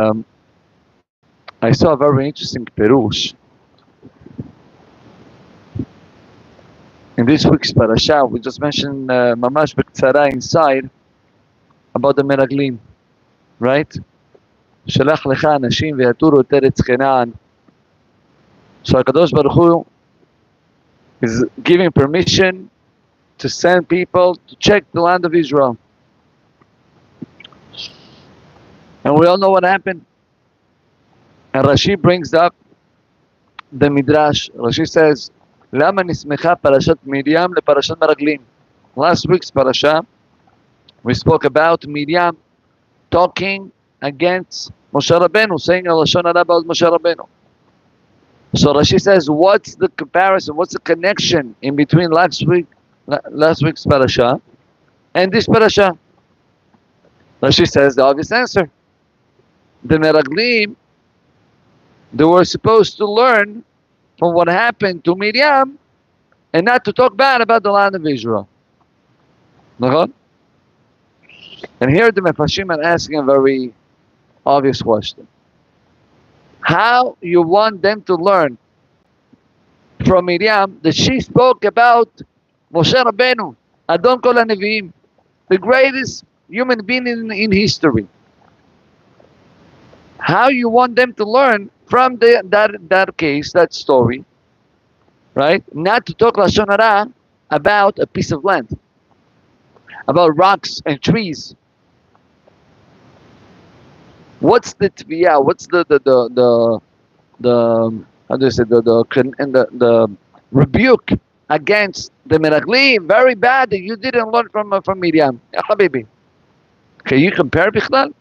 um, I saw a very interesting perush in this week's parasha. We just mentioned mamash b'ktsara inside about the meraglim, right? שלח לך אנשים ויתורו את ארץ כנען. So HaKadosh Baruch Hu is giving permission to send people to check the land of Israel. And we all know what happened. And Rashi brings up the Midrash. Rashi says, למה נסמכה פרשת מרים לפרשת מרגלים? Last week's parasha, we spoke about Miriam talking against Moshe Rabbeinu, saying a Lashon Hara about Moshe Rabbeinu. So Rashi says, what's the comparison, what's the connection in between last week's parasha and this parasha? Rashi says the obvious answer. The Meraglim, they were supposed to learn from what happened to Miriam and not to talk bad about the land of Israel. And here the Mefarshim are asking a very obvious question. How you want them to learn from Miriam that she spoke about Moshe Rabbeinu, Adon Kol HaNevi'im, the greatest human being in history? How you want them to learn from that case, that story, right? Not to talk Lashon Hara about a piece of land, about rocks and trees. What's the tviyah? What's the how do you say the rebuke against the meraglim? Very bad that you didn't learn from Miriam. Ya habibi, can you compare bichlal?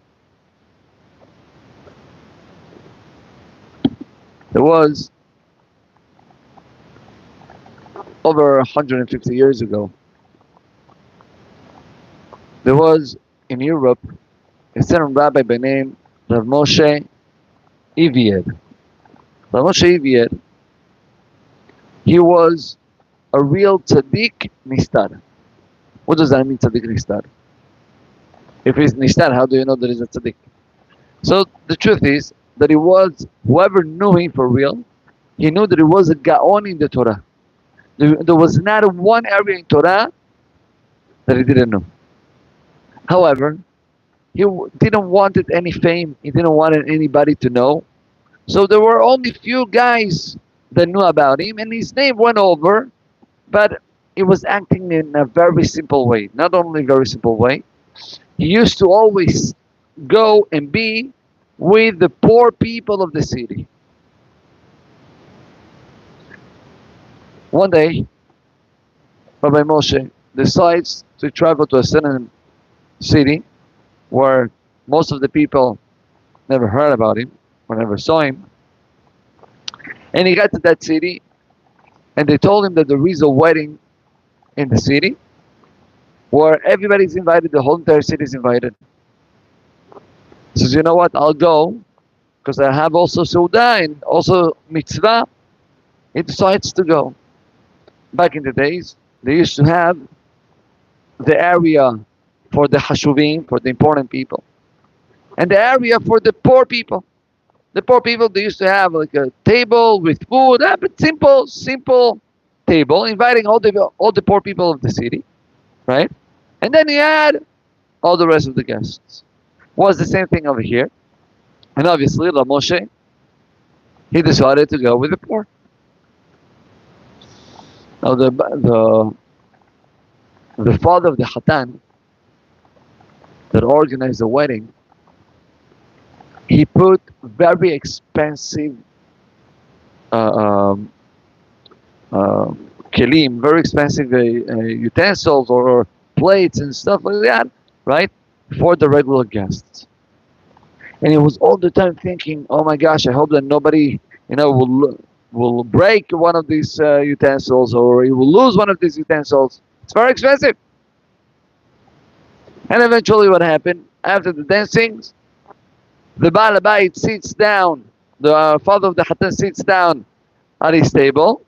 There was over 150 years ago. There was in Europe a certain rabbi by name Rav Moshe Ivier. Rav Moshe Ivier, he was a real tzaddik nistar. What does that mean, tzaddik nistar? If he's nistar, how do you know that he's a tzaddik? So the truth is that he was, whoever knew him for real, he knew that he was a gaon in the Torah. There was not one area in Torah that he didn't know. However, he didn't want any fame. He didn't want anybody to know. So there were only few guys that knew about him, and his name went over, but he was acting in a very simple way. Not only very simple way, he used to always go and be with the poor people of the city. One day, Rabbi Moshe decides to travel to a certain city where most of the people never heard about him or never saw him. And he got to that city, and they told him that there is a wedding in the city where everybody's invited, the whole entire city is invited. He says, you know what, I'll go, because I have also Suda and also Mitzvah. He decides to go. Back in the days, they used to have the area for the Hashuvim, for the important people, and the area for the poor people. The poor people, they used to have like a table with food, but simple table, inviting all the poor people of the city, right? And then he had all the rest of the guests. Was the same thing over here. And obviously, Rav Moshe, he decided to go with the poor. Now the father of the Khatan that organized the wedding, he put very expensive kelim, very expensive utensils or plates and stuff like that, right, for the regular guests. And he was all the time thinking, oh my gosh, I hope that nobody, will break one of these utensils, or he will lose one of these utensils. It's very expensive. And eventually what happened, after the dancing, the Baal Habayit sits down, the father of the Khatan sits down at his table,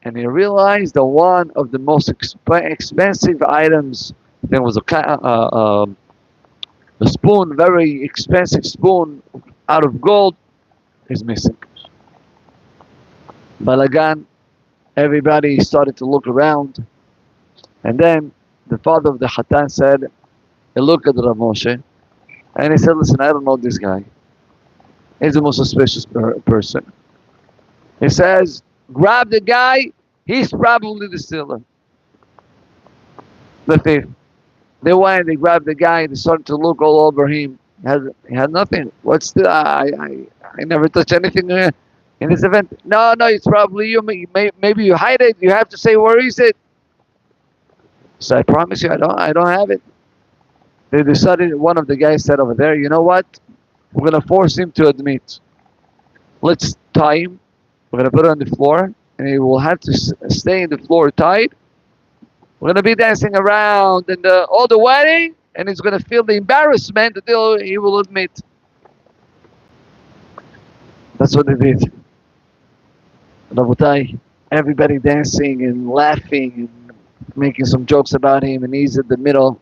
and he realized that one of the most expensive items, there was a spoon, very expensive spoon, out of gold is missing. Balagan, everybody started to look around, and then the father of the Hatan said, he looked at Rav Moshe, and he said, listen, I don't know this guy. He's the most suspicious person. He says, grab the guy, he's probably the stealer, the thief. They went, they grabbed the guy, they started to look all over him. He had nothing. What's the, I never touched anything in this event. No, it's probably you. Maybe you hide it. You have to say, where is it? So I promise you, I don't have it. They decided, one of the guys said over there, you know what? We're going to force him to admit. Let's tie him. We're going to put him on the floor, and he will have to stay in the floor tied. We're going to be dancing around in all the wedding, and he's going to feel the embarrassment until he will admit. That's what they did. Rabotai, everybody dancing and laughing and making some jokes about him, and he's in the middle.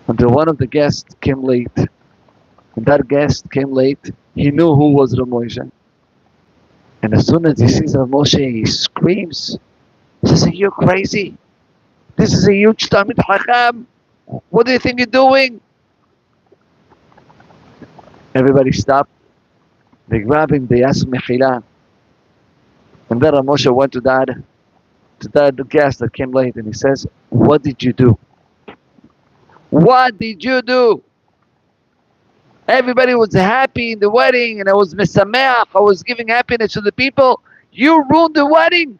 Until one of the guests came late. And that guest came late. He knew who was Rav Moshe. And as soon as he sees Rav Moshe, he screams. He says, are you crazy? This is a huge Talmid Chacham. What do you think you're doing? Everybody stopped. They grabbed him, they asked Mechila. And then Rav Moshe went to that guest that came late, and he says, what did you do? What did you do? Everybody was happy in the wedding, and I was mesameach. I was giving happiness to the people. You ruined the wedding.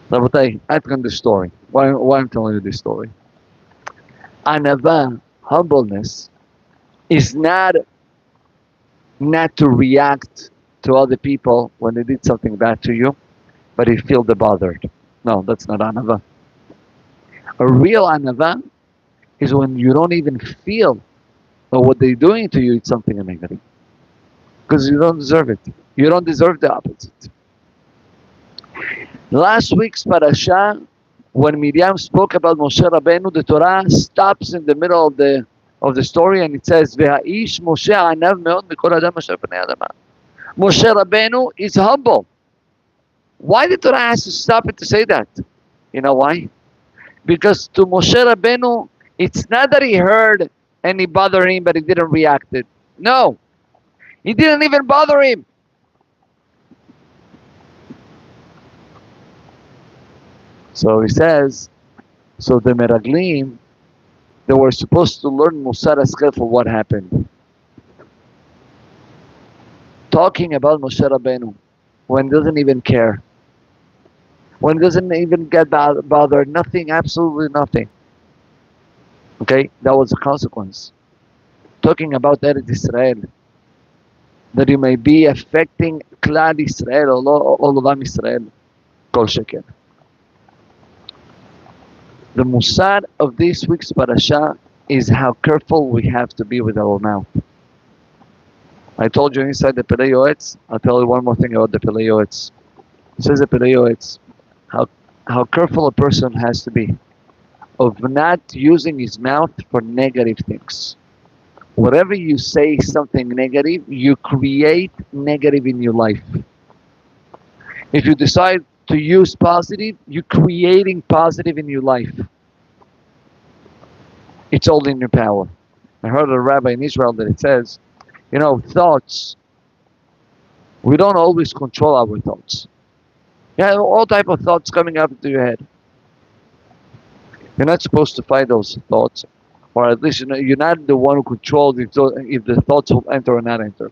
Rabotai, I tell the story. Why I'm telling you this story? Anava, humbleness, is not to react to other people when they did something bad to you, but you feel the bothered. No, that's not anava. A real anava is when you don't even feel that what they're doing to you is something negative. Because you don't deserve it. You don't deserve the opposite. Last week's parasha, when Miriam spoke about Moshe Rabbeinu, the Torah stops in the middle of the story, and it says, "Ve'aish Moshe anav meod mikol adam asher pnei adama." Moshe Rabbeinu is humble. Why the Torah has to stop it to say that? You know why? Because to Moshe Rabbeinu, it's not that he heard and he bothered him, but he didn't react it. No, he didn't even bother him. So he says, so the Meraglim, they were supposed to learn Musar Askel for what happened. Talking about Moshe Rabbeinu, when he doesn't even care. When he doesn't even get bothered, nothing, absolutely nothing. Okay, that was a consequence. Talking about Eretz Israel, that you may be affecting Klal Israel, all of Am Israel, Kol Sheker. The Musar of this week's parasha is how careful we have to be with our mouth. I told you inside the Pelei Yoetz, I'll tell you one more thing about the Pelei Yoetz. It says the Pelei Yoetz, how careful a person has to be of not using his mouth for negative things. Whatever you say something negative, you create negative in your life. If you decide to use positive, you're creating positive in your life. It's all in your power. I heard a rabbi in Israel that it says, you know, thoughts, we don't always control our thoughts. You have all type of thoughts coming up into your head. You're not supposed to fight those thoughts, or at least you're not the one who controls if the thoughts will enter or not enter.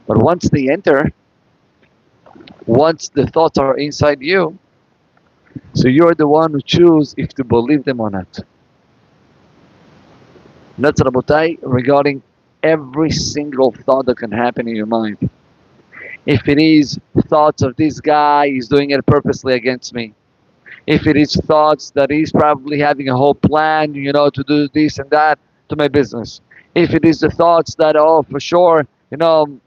But once they enter, once the thoughts are inside you, so you're the one who chooses if to believe them or not. That's Rabotai regarding every single thought that can happen in your mind. If it is thoughts of this guy, he's doing it purposely against me. If it is thoughts that he's probably having a whole plan, you know, to do this and that to my business. If it is the thoughts that, oh, for sure, you know,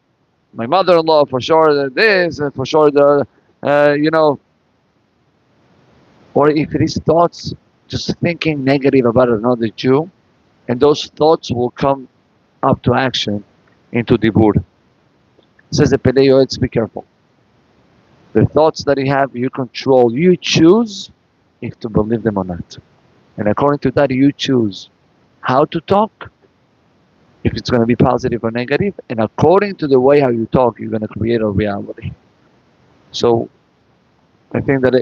my mother-in-law, for sure this, and for sure the, you know, or if it is thoughts just thinking negative about another Jew, and those thoughts will come up to action into Dibur. It says the Pelei Yoetz, be careful. The thoughts that you have, you control. You choose if to believe them or not. And according to that, you choose how to talk, if it's going to be positive or negative. And according to the way how you talk, you're going to create a reality. So I think that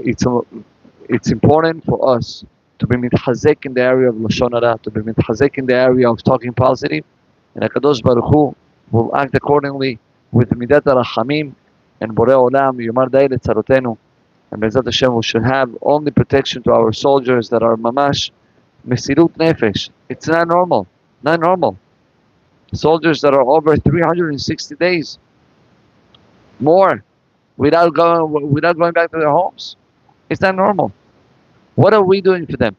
it's important for us to be mitchazek in the area of Lashon Hara, to be mitchazek in the area of talking positive, and HaKadosh Baruch Hu will act accordingly with Midat HaRachamim, and Borei Olam, Yomar Dai Letzarotenu, and Bezat Hashem, we should have only protection to our soldiers that are mamash mesirut nefesh. It's not normal, not normal. Soldiers that are over 360 days, more, without going back to their homes. It's not normal. What are we doing for them?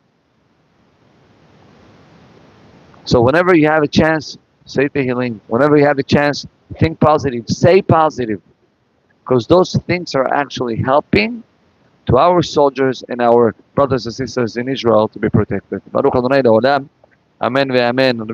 So whenever you have a chance, say Tehillim. Whenever you have a chance, think positive, say positive. Because those things are actually helping to our soldiers and our brothers and sisters in Israel to be protected. Baruch Adonai Le'olam. Amen ve'amen.